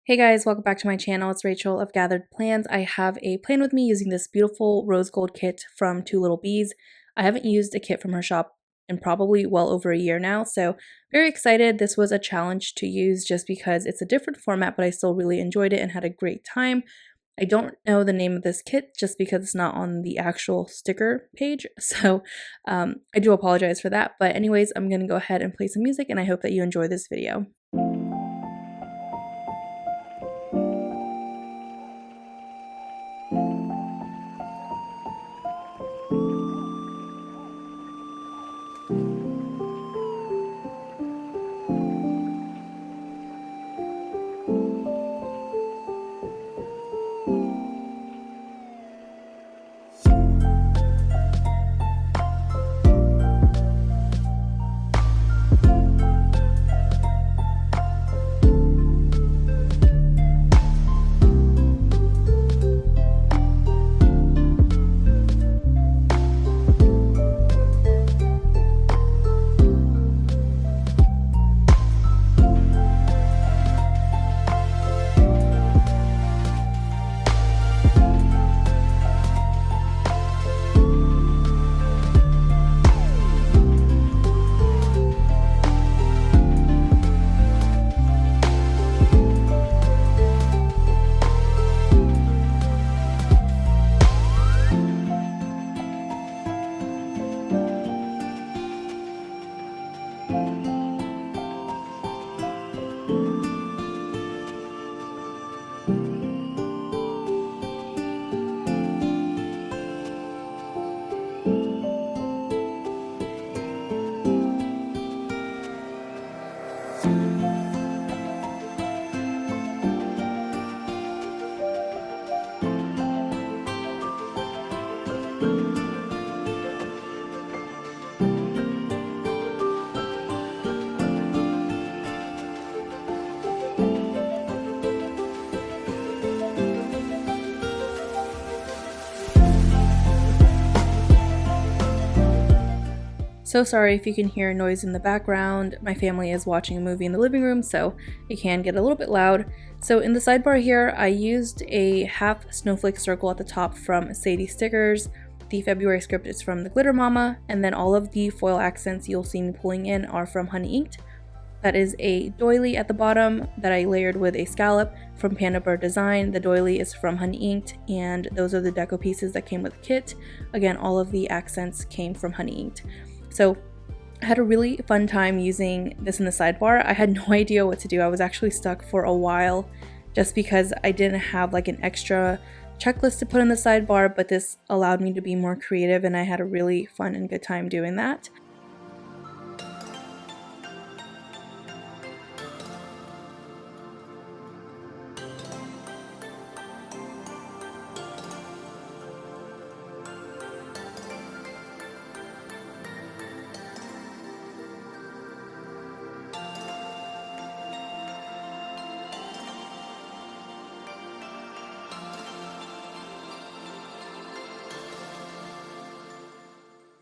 Hey guys, welcome back to my channel. It's Rachel of Gathered Plans. I have a plan with me using this beautiful rose gold kit from Lil Bees. I haven't used a kit from her shop in probably well over a year now, so very excited. This was a challenge to use just because it's a different format, but I still really enjoyed it and had a great time. I don't know the name of this kit just because it's not on the actual sticker page, so I do apologize for that. But anyways, I'm going to go ahead and play some music, and I hope that you enjoy this video. So sorry if you can hear noise in the background. My family is watching a movie in the living room, so it can get a little bit loud. So in the sidebar here, I used a half snowflake circle at the top from Sadie Stickers. The February script is from the Glitter Mama, and then all of the foil accents you'll see me pulling in are from Honey Inked. That is a doily at the bottom that I layered with a scallop from Panda Bird Design. The doily is from Honey Inked, and those are the deco pieces that came with the kit. Again, all of the accents came from Honey Inked. So I had a really fun time using this in the sidebar. I had no idea what to do. I was actually stuck for a while just because I didn't have like an extra checklist to put in the sidebar, but this allowed me to be more creative and I had a really fun and good time doing that.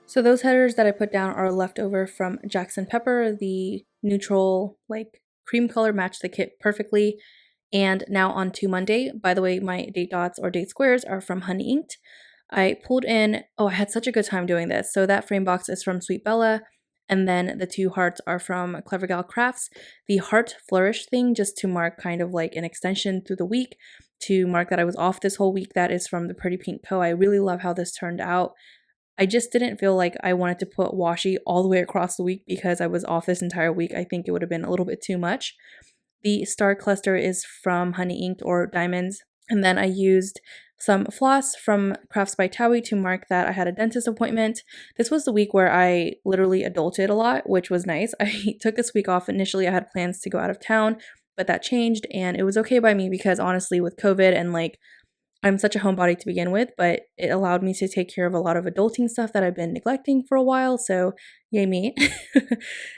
So those headers that I put down are leftover from Jackson Pepper. The neutral like cream color matched the kit perfectly. And now on to Monday. By the way, my date dots or date squares are from Honey Inked. I pulled in, I had such a good time doing this. So that frame box is from Sweet Bella. And then the two hearts are from Clever Gal Crafts. The heart flourish thing, just to mark kind of like an extension through the week, to mark that I was off this whole week, that is from the Pretty Pink Co. I really love how this turned out. I just didn't feel like I wanted to put washi all the way across the week because I was off this entire week. I think it would have been a little bit too much. The star cluster is from Honey Inked or Diamonds. And then I used some floss from Crafts by Towie to mark that I had a dentist appointment. This was the week where I literally adulted a lot, which was nice. I took this week off. Initially, I had plans to go out of town, but that changed and it was okay by me because honestly, with COVID and like I'm such a homebody to begin with, but it allowed me to take care of a lot of adulting stuff that I've been neglecting for a while, so yay me.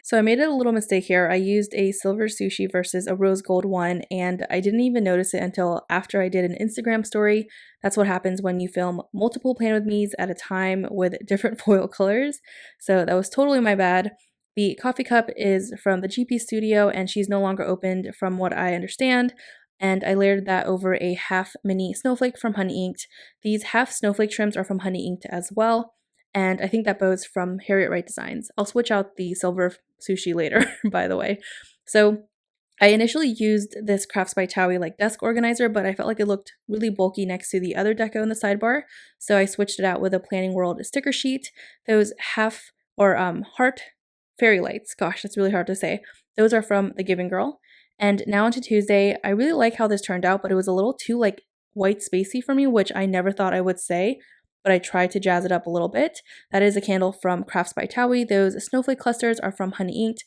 So I made a little mistake here. I used a silver sushi versus a rose gold one, and I didn't even notice it until after I did an Instagram story. That's what happens when you film multiple Plan With Me's at a time with different foil colors. So that was totally my bad. The coffee cup is from the GP Studio, and she's no longer opened from what I understand. and I layered that over a half mini snowflake from Honey Inked. These half snowflake trims are from Honey Inked as well, and I think that bow's from Harriet Wright Designs. I'll switch out the silver sushi later, by the way. So I initially used this Crafts by Towie like desk organizer, but I felt like it looked really bulky next to the other deco in the sidebar, so I switched it out with a Planning World sticker sheet. Those half or heart fairy lights, gosh, that's really hard to say. Those are from The Giving Girl. And now onto Tuesday. I really like how this turned out, but it was a little too like white spacey for me, which I never thought I would say, but I tried to jazz it up a little bit. That is a candle from Crafts by Towie. Those snowflake clusters are from Honey Inked.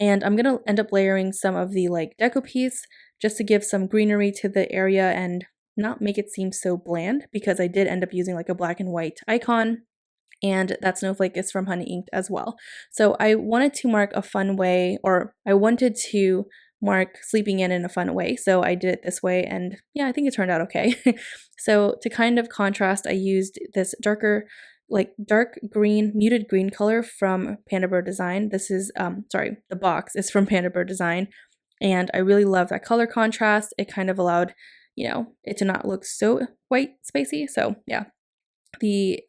And I'm going to end up layering some of the like deco piece just to give some greenery to the area and not make it seem so bland, because I did end up using like a black and white icon, and that snowflake is from Honey Inked as well. So I wanted to mark a fun way, or I wanted to mark sleeping in a fun way. So I did it this way, and yeah, I think it turned out okay. So to kind of contrast, I used this darker, like dark green, muted green color from Panda Bird Design. This is, the box is from Panda Bird Design, and I really love that color contrast. It kind of allowed, it to not look so white spacey. So yeah, the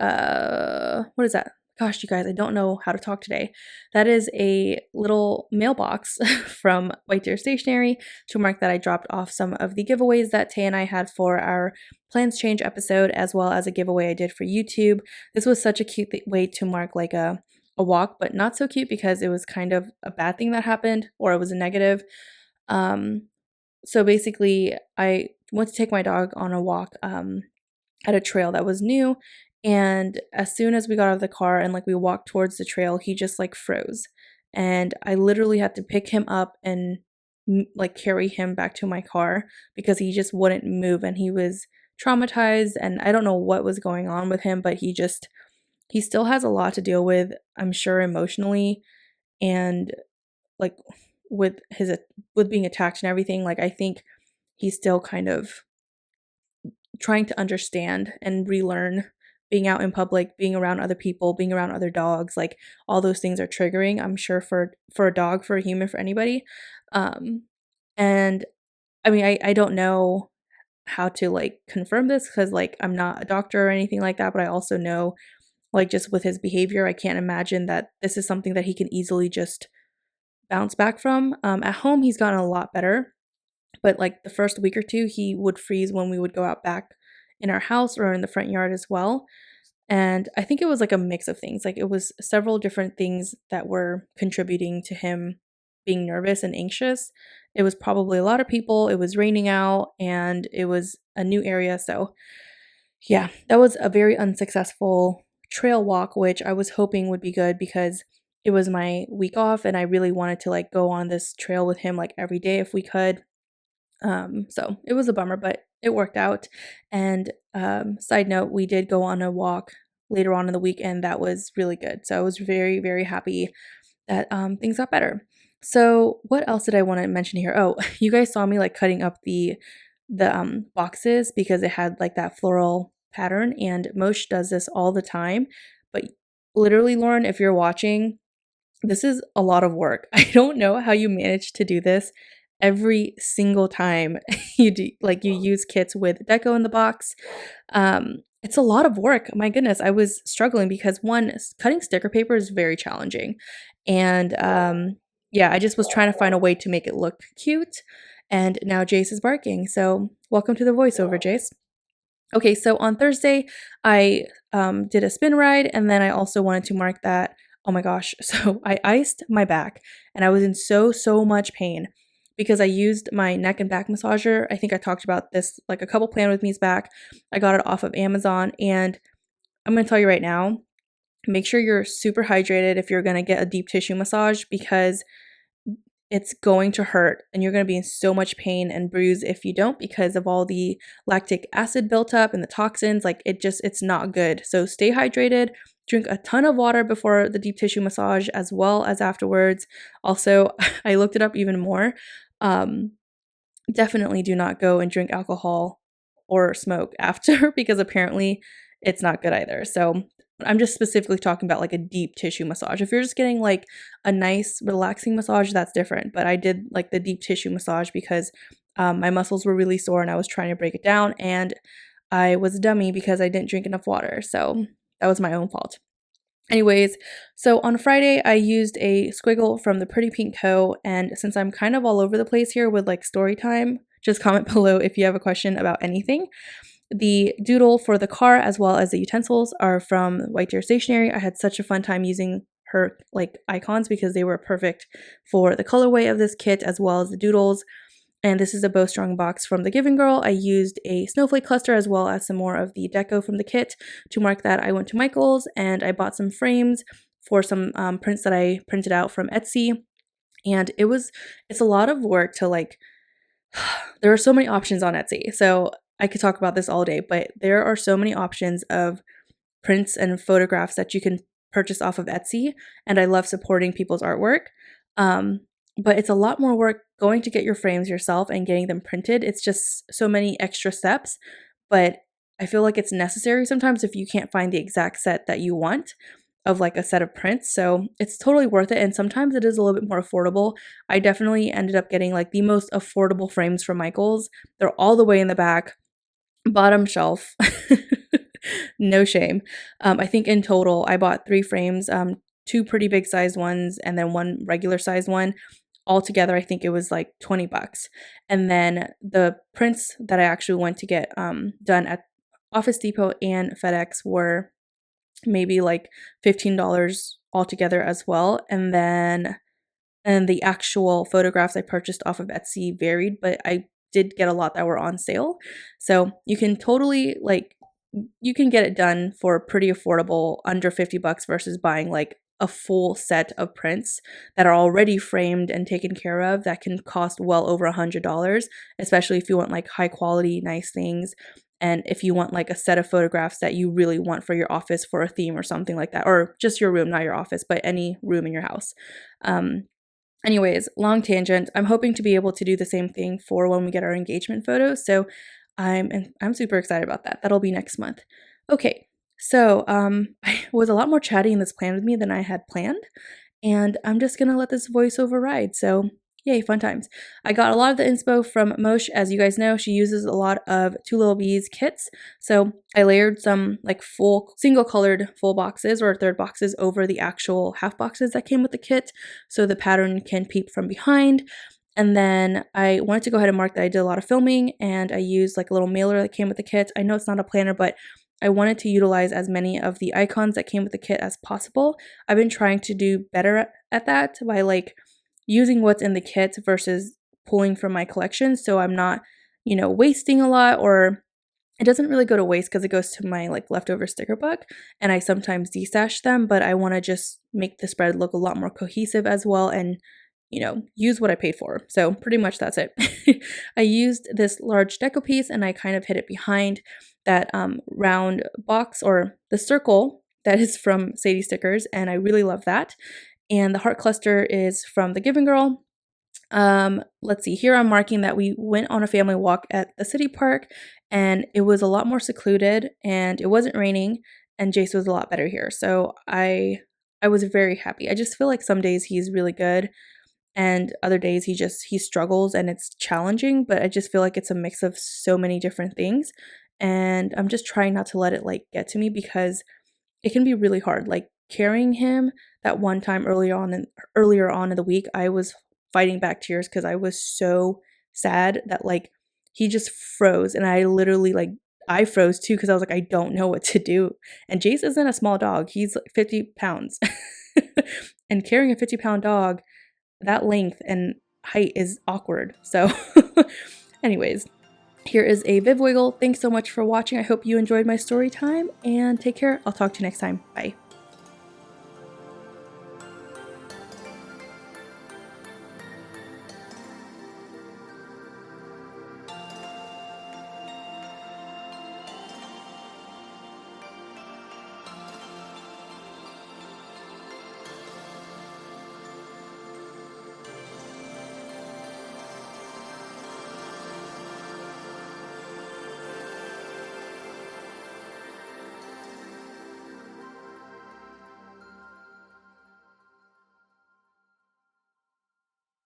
what is that? Gosh, you guys, I don't know how to talk today. That is a little mailbox from White Deer Stationery to mark that I dropped off some of the giveaways that Tay and I had for our Plans Change episode, as well as a giveaway I did for YouTube. This was such a cute way to mark like a walk, but not so cute because it was kind of a bad thing that happened, or it was a negative. So basically, I went to take my dog on a walk at a trail that was new, and as soon as we got out of the car and like we walked towards the trail, he just like froze, and I literally had to pick him up and like carry him back to my car because he just wouldn't move, and he was traumatized, and I don't know what was going on with him, but he still has a lot to deal with, I'm sure, emotionally, and like with being attacked and everything. Like I think he's still kind of trying to understand and relearn being out in public, being around other people, being around other dogs. Like all those things are triggering, I'm sure, for a dog, for a human, for anybody. And I mean, I don't know how to like confirm this because like I'm not a doctor or anything like that, but I also know like just with his behavior, I can't imagine that this is something that he can easily just bounce back from. At home, he's gotten a lot better, but like the first week or two, he would freeze when we would go out back in our house or in the front yard as well. And I think it was like a mix of things. Like it was several different things that were contributing to him being nervous and anxious. It was probably a lot of people. It was raining out and it was a new area. So yeah, that was a very unsuccessful trail walk, which I was hoping would be good because it was my week off and I really wanted to like go on this trail with him like every day if we could. So it was a bummer, but it worked out. And side note, we did go on a walk later on in the week, and that was really good. So I was very, very happy that things got better. So what else did I want to mention here? Oh, you guys saw me like cutting up the boxes because it had like that floral pattern, and Moshe does this all the time. But literally, Lauren, if you're watching, this is a lot of work. I don't know how you manage to do this every single time you use kits with deco in the box. It's a lot of work. My goodness, I was struggling because one, cutting sticker paper is very challenging. And I just was trying to find a way to make it look cute. And now Jace is barking. So welcome to the voiceover, Jace. Okay, so on Thursday, I did a spin ride, and then I also wanted to mark that, oh my gosh, so I iced my back, and I was in so much pain because I used my neck and back massager. I think I talked about this like a couple Plan With Me's back. I got it off of Amazon, and I'm going to tell you right now, make sure you're super hydrated if you're going to get a deep tissue massage because it's going to hurt and you're going to be in so much pain and bruise if you don't because of all the lactic acid built up and the toxins. Like it's not good. So stay hydrated, drink a ton of water before the deep tissue massage as well as afterwards. Also, I looked it up even more. Definitely do not go and drink alcohol or smoke after because apparently it's not good either. So I'm just specifically talking about like a deep tissue massage. If you're just getting like a nice relaxing massage, that's different. But I did like the deep tissue massage because my muscles were really sore and I was trying to break it down, and I was a dummy because I didn't drink enough water. So that was my own fault. Anyways, so on Friday, I used a squiggle from the Pretty Pink Co. And since I'm kind of all over the place here with like story time, just comment below if you have a question about anything. The doodle for the car as well as the utensils are from White Deer Stationery. I had such a fun time using her like icons because they were perfect for the colorway of this kit as well as the doodles. And this is a bowstrung box from the Giving Girl. I used a snowflake cluster as well as some more of the deco from the kit. To mark that, I went to Michael's and I bought some frames for some prints that I printed out from Etsy. And it's a lot of work to like, there are so many options on Etsy. So I could talk about this all day, but there are so many options of prints and photographs that you can purchase off of Etsy. And I love supporting people's artwork. But it's a lot more work going to get your frames yourself and getting them printed. It's just so many extra steps, but I feel like it's necessary sometimes if you can't find the exact set that you want of like a set of prints. So it's totally worth it. And sometimes it is a little bit more affordable. I definitely ended up getting like the most affordable frames from Michael's. They're all the way in the back, bottom shelf. No shame. I think in total I bought 3 frames, 2 pretty big sized ones and then 1 regular sized one. Altogether, I think it was like $20. And then the prints that I actually went to get done at Office Depot and FedEx were maybe like $15 altogether as well. And the actual photographs I purchased off of Etsy varied, but I did get a lot that were on sale. So you can totally like, you can get it done for pretty affordable, under $50 versus buying like a full set of prints that are already framed and taken care of that can cost well over $100, especially if you want like high quality, nice things. And if you want like a set of photographs that you really want for your office for a theme or something like that, or just your room, not your office, but any room in your house. Anyways, long tangent. I'm hoping to be able to do the same thing for when we get our engagement photos. So I'm super excited about that. That'll be next month. Okay, so I was a lot more chatty in this plan with me than I had planned, and I'm just gonna let this voiceover ride. So yay, fun times. I got a lot of the inspo from Mosh. As you guys know, she uses a lot of two Lil Bees kits. So I layered some like full single colored full boxes or third boxes over the actual half boxes that came with the kit so the pattern can peep from behind. And then I wanted to go ahead and mark that I did a lot of filming, and I used like a little mailer that came with the kit. I know it's not a planner, but I wanted to utilize as many of the icons that came with the kit as possible. I've been trying to do better at that by like using what's in the kit versus pulling from my collection, so I'm not, wasting a lot, or it doesn't really go to waste because it goes to my like leftover sticker book, and I sometimes destash them, but I want to just make the spread look a lot more cohesive as well and use what I paid for. So pretty much that's it. I used this large deco piece and I kind of hid it behind that round box or the circle that is from Sadie Stickers, and I really love that. And the heart cluster is from the Giving Girl. Let's see, here I'm marking that we went on a family walk at the city park and it was a lot more secluded and it wasn't raining and Jace was a lot better here. So I was very happy. I just feel like some days he's really good and other days he struggles and it's challenging, but I just feel like it's a mix of so many different things, and I'm just trying not to let it like get to me because it can be really hard. Like carrying him that one time earlier on in the week, I was fighting back tears because I was so sad that like he just froze, and I literally like I froze too because I was like, I don't know what to do. And Jace isn't a small dog, he's like 50 pounds and carrying a 50-pound dog that length and height is awkward. So anyways, here is a bib wiggle. Thanks so much for watching. I hope you enjoyed my story time, and take care. I'll talk to you next time. Bye.